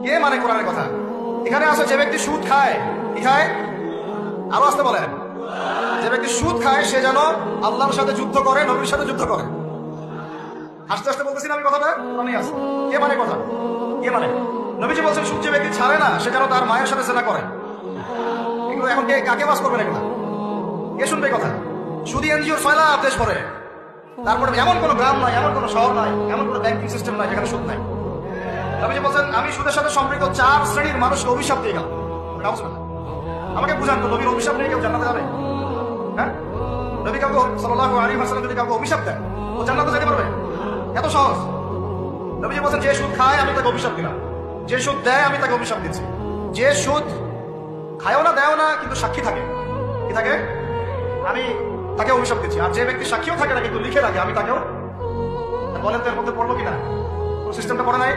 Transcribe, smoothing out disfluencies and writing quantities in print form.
কে মানে কোরআনের কথা? এখানে আসো যে ব্যক্তি সুদ খায়, কি খায়? আরো আসতে বলেন। যে ব্যক্তি সুদ খায় সে যেন আল্লাহর সাথে যুদ্ধ করে, নবীর সাথে যুদ্ধ করে। আস্তে আস্তে বলতেছি না আমি কথাটা, মনে আছে? কে মানে কথা? কে মানে? নবীজি বলছেন সুদ যে ব্যক্তি ছাড়ে না সে যেন তার মায়ের সাথে জেনা করে। এগুলো এখন কে কাকে বাস করবেন এগুলা? কে শুনবে কথা? সুদী এনজিওর ফয়লা দেশ ভরে, তারপরে এমন কোনো গ্রাম নাই, এমন কোনো শহর নাই, এমন কোনো ব্যাংকিং সিস্টেম নাই যেখানে সুদ নাই। নবীজি বলছেন আমি সুদের সাথে সম্পৃক্ত 4 শ্রেণীর মানুষকে অভিশাপ দিয়ে গেলাম। আমাকে বুঝান তো, নবীর অভিশাপ নিয়ে কেউ জান্নাতে যাবে? হ্যাঁ, নবী কাউকে সাল্লাল্লাহু আলাইহি ওয়াসাল্লাম যদি কাউকে অভিশাপ দেয় ও জান্নাতে যেতে পারবে? এত সহজ। নবীজি বলছেন যে সুদ খায় আমি তাকে অভিশাপ দিলাম, যে সুদ দেয় আমি তাকে অভিশাপ দিচ্ছি। যে সুদ খায়ও না দেয়ও না কিন্তু সাক্ষী থাকে, কি থাকে, আমি তাকে অভিশাপ দিচ্ছি। আর যে ব্যক্তি সাক্ষীও থাকে না কিন্তু লিখে রাখে, আমি তাকেও। বলেন তো এর মধ্যে পড়লো কিনা? সিস্টেমটা পড়ে নাই?